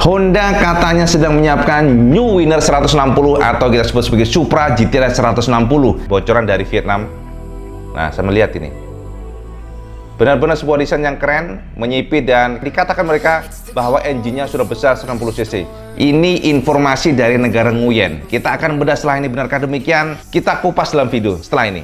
Honda katanya sedang menyiapkan New Winner 160 atau kita sebut sebagai Supra GT-R 160. Bocoran dari Vietnam. Nah, saya melihat ini. Benar-benar sebuah desain yang keren, menyipit, dan dikatakan mereka bahwa engine-nya sudah besar 90 cc. Ini informasi dari negara Nguyen. Kita akan bedah setelah ini, benarkah demikian? Kita kupas dalam video setelah ini.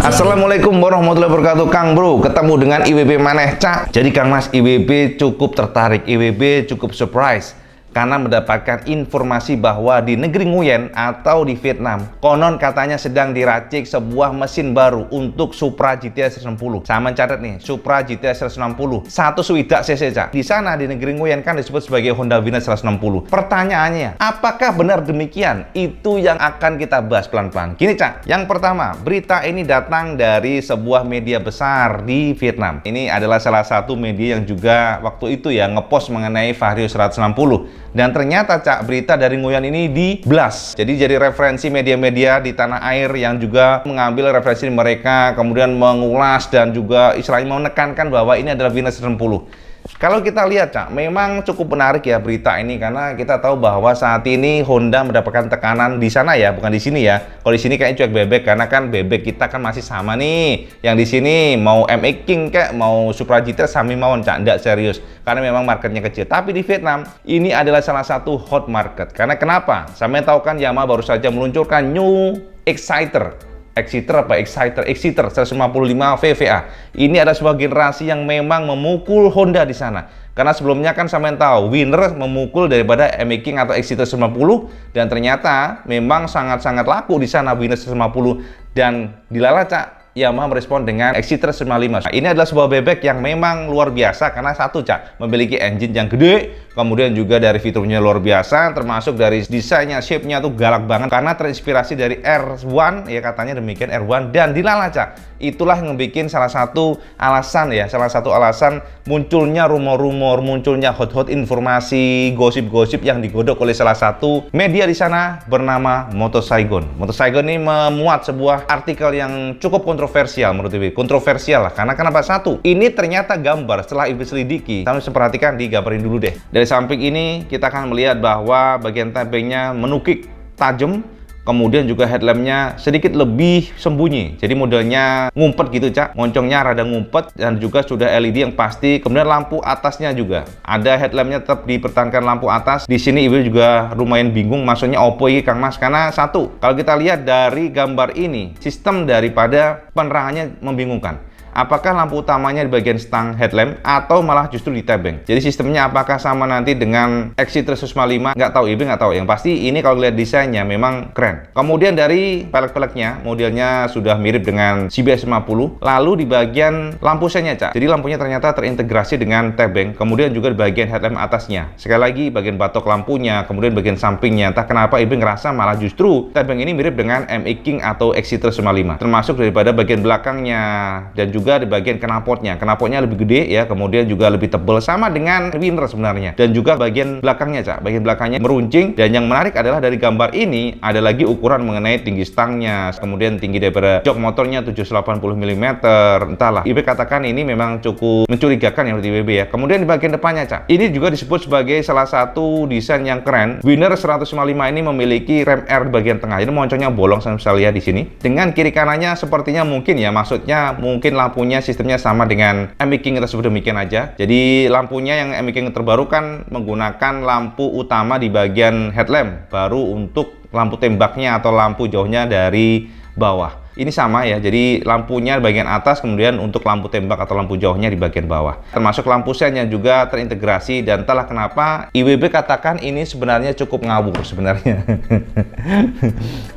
Assalamualaikum warahmatullahi wabarakatuh. Kang Bro, ketemu dengan IWB maneh, Cak. Jadi Kang Mas, IWB cukup tertarik, IWB cukup surprise karena mendapatkan informasi bahwa di negeri Nguyen atau di Vietnam, konon katanya sedang diracik sebuah mesin baru untuk Supra GT-R 160. Saya mencatat nih, Supra GT-R 160 1 swidak cc, Cak. Di sana di negeri Nguyen kan disebut sebagai Honda Winner 160. Pertanyaannya, apakah benar demikian? Itu yang akan kita bahas pelan-pelan. Gini, Cak. Yang pertama, berita ini datang dari sebuah media besar di Vietnam. Ini adalah salah satu media yang juga waktu itu ya ngepost mengenai Vario 160. Dan ternyata, Cak, berita dari Nguyen ini di-blast. Jadi referensi media-media di tanah air yang juga mengambil referensi mereka, kemudian mengulas dan juga istilahnya menekankan bahwa ini adalah Winner 160. Kalau kita lihat, Cak, memang cukup menarik ya berita ini, karena kita tahu bahwa saat ini Honda mendapatkan tekanan di sana ya, bukan di sini ya. Kalau di sini kayaknya cuek bebek, karena kan bebek kita kan masih sama nih. Yang di sini mau MX King kayak mau Supra GT sami mawon, Cak, enggak serius. Karena memang marketnya kecil. Tapi di Vietnam ini adalah salah satu hot market. Karena kenapa? Saya tahu kan Yamaha baru saja meluncurkan New Exciter 155 VVA. Ini ada sebuah generasi yang memang memukul Honda di sana. Karena sebelumnya kan sampean tahu Winner memukul daripada MX King atau Exciter 150, dan ternyata memang sangat-sangat laku di sana Winner 150, dan dilala, Cak, Yamaha merespon dengan Exciter 155. Nah, ini adalah sebuah bebek yang memang luar biasa karena satu, Cak, memiliki engine yang gede, kemudian juga dari fiturnya luar biasa, termasuk dari desainnya, shape-nya tuh galak banget karena terinspirasi dari R1 ya, katanya demikian, R1, dan dilala, Cak. Itulah yang membuat salah satu alasan munculnya rumor-rumor, munculnya hot-hot informasi, gosip-gosip yang digodok oleh salah satu media di sana bernama Motor Saigon. Motor Saigon ini memuat sebuah artikel yang cukup kontroversial menurut Ibu. Kontroversial lah, karena kenapa? Satu, ini ternyata gambar setelah Ibu selidiki. Kami perhatikan, digambarin dulu deh. Dari samping ini kita akan melihat bahwa bagian tampingnya menukik tajam, kemudian juga headlampnya sedikit lebih sembunyi. Jadi modelnya ngumpet gitu, Cak. Moncongnya rada ngumpet, dan juga sudah LED yang pasti. Kemudian lampu atasnya juga ada, headlampnya tetap dipertahankan lampu atas. Di sini Ibu juga lumayan bingung maksudnya opo ini, Kang Mas, karena satu, kalau kita lihat dari gambar ini, sistem daripada penerangannya membingungkan. Apakah lampu utamanya di bagian stang headlamp atau malah justru di tebeng? Jadi sistemnya apakah sama nanti dengan Exciter 155? Nggak tahu, Ibu nggak tahu. Yang pasti ini kalau lihat desainnya memang keren. Kemudian dari pelek-peleknya, modelnya sudah mirip dengan CBS 50. Lalu di bagian lampu senya, Cak. Jadi lampunya ternyata terintegrasi dengan tebeng. Kemudian juga di bagian headlamp atasnya. Sekali lagi bagian batok lampunya, kemudian bagian sampingnya. Entah kenapa Ibu ngerasa malah justru tebeng ini mirip dengan MX King atau Exciter 155. Termasuk daripada bagian belakangnya dan juga di bagian knalpotnya lebih gede ya, kemudian juga lebih tebal sama dengan Winner sebenarnya, dan juga bagian belakangnya, Cak, bagian belakangnya meruncing. Dan yang menarik adalah dari gambar ini ada lagi ukuran mengenai tinggi stangnya, kemudian tinggi daripada jok motornya 780 mm, entahlah. IB katakan ini memang cukup mencurigakan ya menurut IWB ya. Kemudian di bagian depannya, Cak, ini juga disebut sebagai salah satu desain yang keren. Winner 155 ini memiliki rem R di bagian tengah, jadi moncongnya bolong, saya bisa lihat di sini. Dengan kiri kanannya sepertinya mungkin ya, maksudnya mungkin lampunya sistemnya sama dengan MX King, kita sebut demikian aja. Jadi lampunya yang MX King terbaru kan menggunakan lampu utama di bagian headlamp, baru untuk lampu tembaknya atau lampu jauhnya dari bawah. Ini sama ya, jadi lampunya bagian atas, kemudian untuk lampu tembak atau lampu jauhnya di bagian bawah. Termasuk lampu sennya juga terintegrasi, dan entahlah kenapa IWB katakan ini sebenarnya cukup ngawur sebenarnya.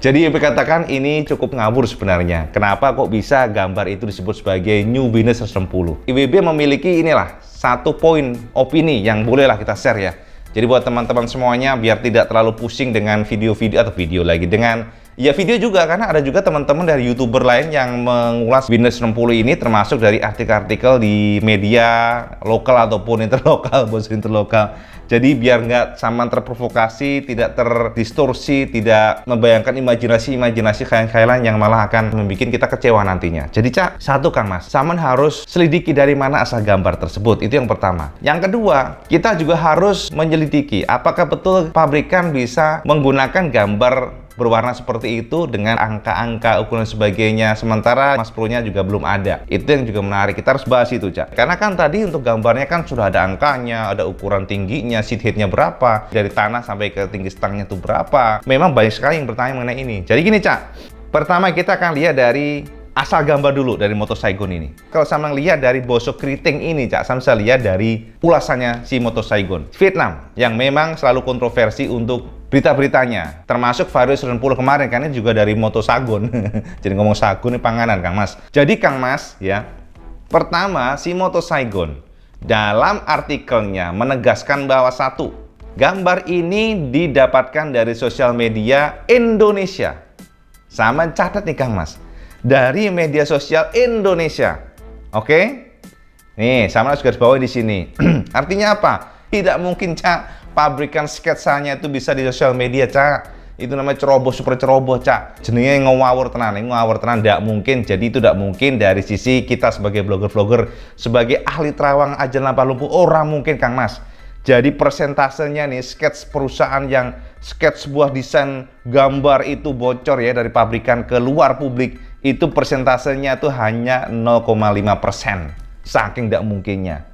Jadi IWB katakan ini cukup ngawur sebenarnya. Kenapa kok bisa gambar itu disebut sebagai New Venus 160? IWB memiliki inilah satu poin opini yang bolehlah kita share ya. Jadi buat teman-teman semuanya, biar tidak terlalu pusing dengan video lagi dengan ya video juga, karena ada juga teman-teman dari YouTuber lain yang mengulas Venus 60 ini, termasuk dari artikel-artikel di media lokal ataupun interlokal, bos interlokal. Jadi biar nggak sama terprovokasi, tidak terdistorsi, tidak membayangkan imajinasi khayal-khayalan yang malah akan membuat kita kecewa nantinya. Jadi Cak, satu Kang Mas, Saman harus selidiki dari mana asal gambar tersebut. Itu yang pertama. Yang kedua, kita juga harus menyelidiki apakah betul pabrikan bisa menggunakan gambar berwarna seperti itu dengan angka-angka ukuran sebagainya, sementara Mas Pro-nya juga belum ada. Itu yang juga menarik, kita harus bahas itu Cak. Karena kan tadi untuk gambarnya kan sudah ada angkanya, ada ukuran tingginya, seat height-nya berapa, dari tanah sampai ke tinggi stangnya itu berapa. Memang banyak sekali yang bertanya mengenai ini. Jadi gini Cak, pertama kita akan lihat dari asal gambar dulu dari Moto Saigon ini. Kalau sama lihat dari Bosok Keriting ini Cak, sama bisa lihat dari ulasannya si Moto Saigon Vietnam yang memang selalu kontroversi untuk berita-beritanya, termasuk Vario 90 kemarin, kan ini juga dari Moto Saigon. Jadi ngomong Saigon ini panganan Kang Mas. Jadi Kang Mas ya, pertama si Moto Saigon dalam artikelnya menegaskan bahwa satu, gambar ini didapatkan dari sosial media Indonesia. Sama catat nih Kang Mas, dari media sosial Indonesia. Oke? Nih, sama harus garis bawah di sini. Artinya apa? Tidak mungkin Cak, pabrikan sketsanya itu bisa di sosial media Cak. Itu namanya ceroboh, super ceroboh Cak. Jenenge ngawur tenan, tidak mungkin. Jadi itu tidak mungkin dari sisi kita sebagai blogger-vlogger, sebagai ahli terawang ajan lampah lumpuh, orang mungkin Kang Mas. Jadi persentasenya nih, skets perusahaan yang skets sebuah desain gambar itu bocor ya dari pabrikan ke luar publik, itu persentasenya tuh hanya 0,5%. Saking tidak mungkinnya.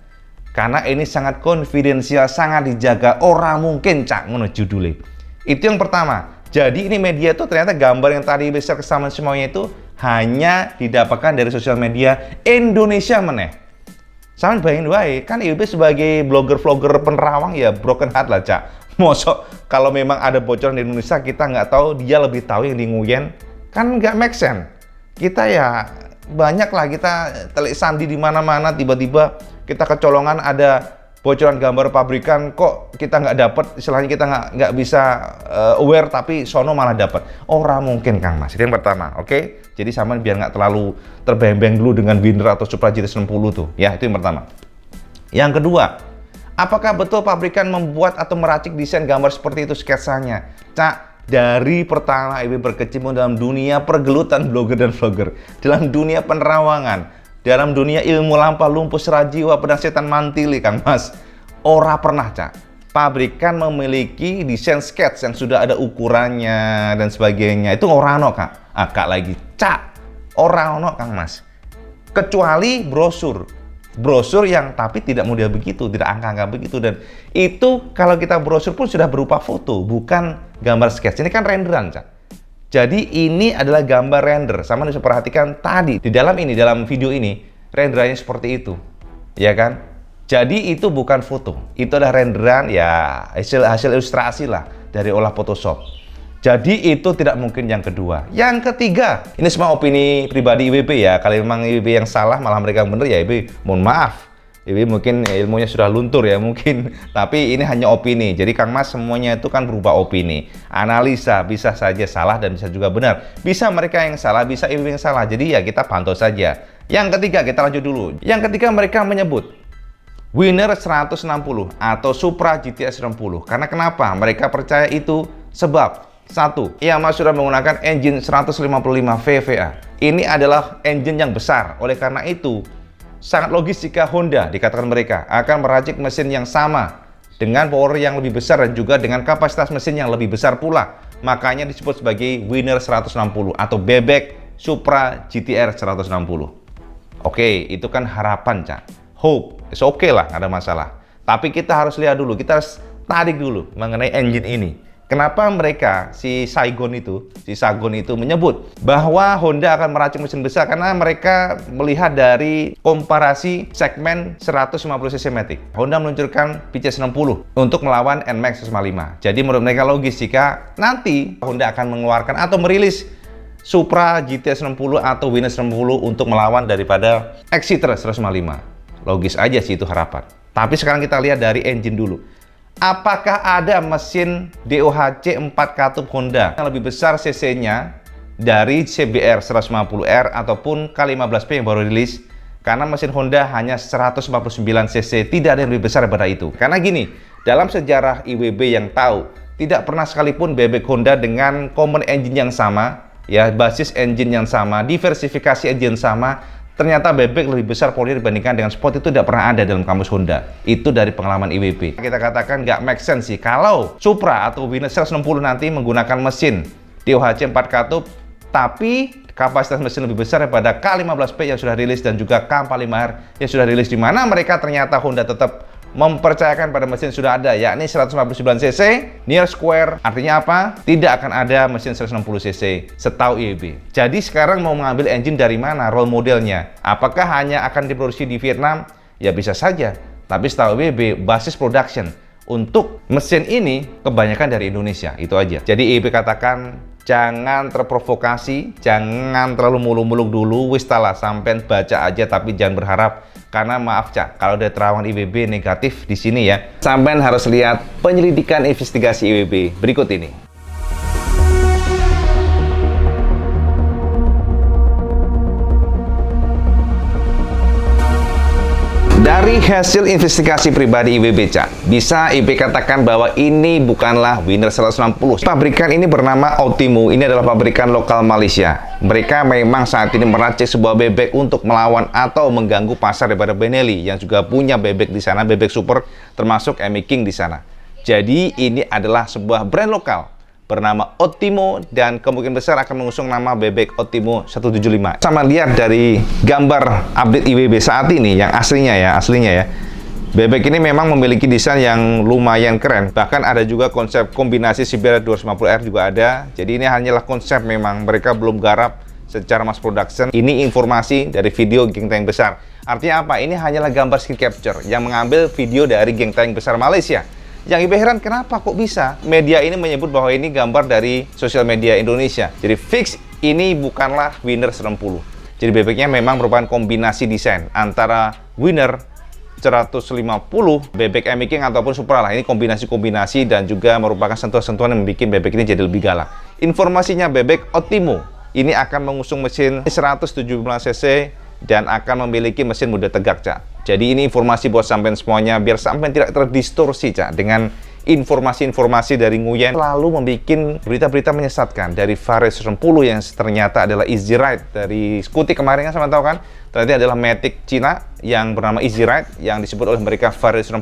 Karena ini sangat konfidensial, sangat dijaga, orang mungkin Cak ngono judulnya. Itu yang pertama. Jadi ini media itu ternyata gambar yang tadi bisa kesamaan semuanya itu hanya didapatkan dari sosial media Indonesia meneh. Sama bayangin wae, kan IWB sebagai blogger-vlogger penerawang ya broken heart lah Cak. Mosok kalau memang ada bocoran di Indonesia kita nggak tahu, dia lebih tahu yang di Nguyen, kan nggak make sense. Kita ya banyak lah kita telik sandi di mana-mana, tiba-tiba kita kecolongan ada bocoran gambar pabrikan, kok kita nggak dapat, istilahnya kita nggak bisa aware, tapi sono malah dapat. Orang mungkin Kang Mas. Itu yang pertama, oke? Jadi sama biar nggak terlalu terbeng-beng dulu dengan Winner atau Supra GT90 tuh, ya itu yang pertama. Yang kedua, apakah betul pabrikan membuat atau meracik desain gambar seperti itu sketsanya? Cak, dari pertama IWB berkecimpung dalam dunia pergelutan blogger dan vlogger, dalam dunia penerawangan, dalam dunia ilmu lampah lumpuh serajiwa pedang setan mantili Kang Mas, ora pernah Cak pabrikan memiliki desain sketch yang sudah ada ukurannya dan sebagainya. Itu orang no Kak, Kak lagi Cak, orang no Kang Mas, kecuali brosur yang tapi tidak model begitu, tidak angka-angka begitu. Dan itu kalau kita brosur pun sudah berupa foto, bukan gambar sketch. Ini kan renderan Cak. Jadi ini adalah gambar render. Sama bisa perhatikan tadi di dalam video ini renderannya seperti itu, ya kan? Jadi itu bukan foto, itu adalah renderan ya, hasil ilustrasi lah dari olah Photoshop. Jadi itu tidak mungkin yang kedua. Yang ketiga, ini semua opini pribadi IWB ya. Kalau memang IWB yang salah malah mereka yang benar ya IWB mohon maaf. IWB mungkin ilmunya sudah luntur ya mungkin, tapi ini hanya opini. Jadi Kang Mas semuanya itu kan berupa opini, analisa, bisa saja salah dan bisa juga benar. Bisa mereka yang salah, bisa IWB yang salah. Jadi ya kita pantau saja. Yang ketiga, kita lanjut dulu. Yang ketiga, mereka menyebut Winner 160 atau Supra GTS 90. Karena kenapa? Mereka percaya itu sebab satu, Yamaha sudah menggunakan engine 155 VVA. Ini adalah engine yang besar. Oleh karena itu sangat logis jika Honda, dikatakan mereka, akan meracik mesin yang sama dengan power yang lebih besar dan juga dengan kapasitas mesin yang lebih besar pula. Makanya disebut sebagai Winner 160 atau bebek Supra GTR 160. Oke, itu kan harapan Cak. Hope, it's okay lah, nggak ada masalah. Tapi kita harus lihat dulu, kita harus tarik dulu mengenai engine ini. Kenapa mereka, si Saigon itu menyebut bahwa Honda akan meracik mesin besar karena mereka melihat dari komparasi segmen 150cc Matic. Honda meluncurkan PCX60 untuk melawan NMAX 155. Jadi menurut mereka logis jika nanti Honda akan mengeluarkan atau merilis Supra GT 60 atau Winner 60 untuk melawan daripada Exciter 155. Logis aja sih itu harapan. Tapi sekarang kita lihat dari engine dulu. Apakah ada mesin DOHC 4 katup Honda yang lebih besar cc-nya dari CBR 150R ataupun K15P yang baru rilis? Karena mesin Honda hanya 149 cc, tidak ada yang lebih besar daripada itu. Karena gini, dalam sejarah IWB yang tahu, tidak pernah sekalipun bebek Honda dengan common engine yang sama, ya basis engine yang sama, diversifikasi engine sama, ternyata bebek lebih besar power dibandingkan dengan sport itu tidak pernah ada dalam kamus Honda. Itu dari pengalaman IWB. Kita katakan nggak make sense sih kalau Supra atau Winner 160 nanti menggunakan mesin DOHC 4 katup, tapi kapasitas mesin lebih besar daripada K15P yang sudah rilis dan juga K45R yang sudah rilis, di mana mereka ternyata Honda tetap mempercayakan pada mesin sudah ada, yakni 159cc near square. Artinya apa? Tidak akan ada mesin 160cc setahu IWB. Jadi sekarang mau mengambil engine dari mana role modelnya? Apakah hanya akan diproduksi di Vietnam? Ya bisa saja. Tapi setahu IWB basis production untuk mesin ini kebanyakan dari Indonesia. Itu aja. Jadi IWB katakan jangan terprovokasi, jangan terlalu muluk-muluk dulu, wis lah sampai baca aja tapi jangan berharap. Karena maaf Cak, kalau ada terawan IWB negatif di sini ya, sampean harus lihat penyelidikan investigasi IWB berikut ini. Dari hasil investigasi pribadi IWB Cak, bisa IWB katakan bahwa ini bukanlah Winner 160. Pabrikan ini bernama Otimo, ini adalah pabrikan lokal Malaysia. Mereka memang saat ini meracik sebuah bebek untuk melawan atau mengganggu pasar daripada Benelli yang juga punya bebek di sana, bebek super termasuk Amy King di sana. Jadi ini adalah sebuah brand lokal bernama Otimo dan kemungkinan besar akan mengusung nama bebek Otimo 175. Sama lihat dari gambar update IWB saat ini yang aslinya ya. Bebek ini memang memiliki desain yang lumayan keren. Bahkan ada juga konsep kombinasi CBR 250R juga ada. Jadi ini hanyalah konsep, memang mereka belum garap secara mass production. Ini informasi dari video geng tank besar. Artinya apa? Ini hanyalah gambar screen capture yang mengambil video dari geng tank besar Malaysia. Yang ibu heran kenapa kok bisa media ini menyebut bahwa ini gambar dari sosial media Indonesia. Jadi fix ini bukanlah Winner 90. Jadi bebeknya memang merupakan kombinasi desain antara Winner 150, bebek Amy King ataupun Supra lah. Ini kombinasi-kombinasi dan juga merupakan sentuhan-sentuhan yang membuat bebek ini jadi lebih galak. Informasinya bebek Otimo ini akan mengusung mesin 117cc dan akan memiliki mesin muda tegak Cak. Jadi ini informasi buat sampean semuanya biar sampean tidak terdistorsi Cak dengan informasi-informasi dari Nguyen lalu membuat berita-berita menyesatkan dari Vario 10 yang ternyata adalah Easy Ride dari Scooty kemarin kan sama tahu kan, ternyata adalah Matic Cina yang bernama Easy Ride yang disebut oleh mereka Vario 10,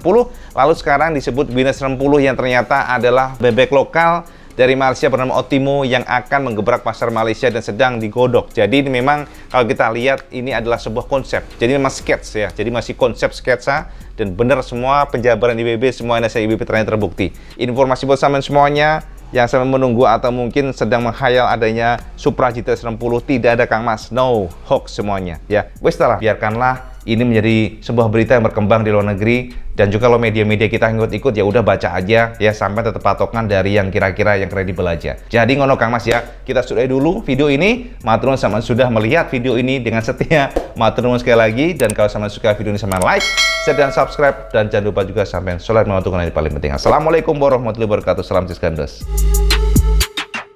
lalu sekarang disebut Winner 10 yang ternyata adalah bebek lokal dari Malaysia bernama Otimo yang akan menggebrak pasar Malaysia dan sedang digodok. Jadi ini memang kalau kita lihat ini adalah sebuah konsep. Jadi memang sketch ya. Jadi masih konsep sketsa dan benar semua penjabaran IWB, semua analisa IWB ternyata terbukti. Informasi buat sampean semuanya yang saya menunggu atau mungkin sedang menghayal adanya Supra GT 90, tidak ada Kang Mas, no hoax semuanya ya. Wes lah, biarkanlah ini menjadi sebuah berita yang berkembang di luar negeri, dan juga kalau media-media kita ikut-ikut ya udah baca aja ya, sampai tetap patokan dari yang kira-kira yang kredibel aja. Jadi ngono Kang Mas ya, kita sudahi dulu video ini. Matur nuwun sampean sudah melihat video ini dengan setia. Matur nuwun sekali lagi, dan kalau sampean suka video ini sampean like, share dan subscribe, dan jangan lupa juga sampean sholat lima waktu yang paling penting. Assalamualaikum warahmatullahi wabarakatuh. Salam Cisgandos.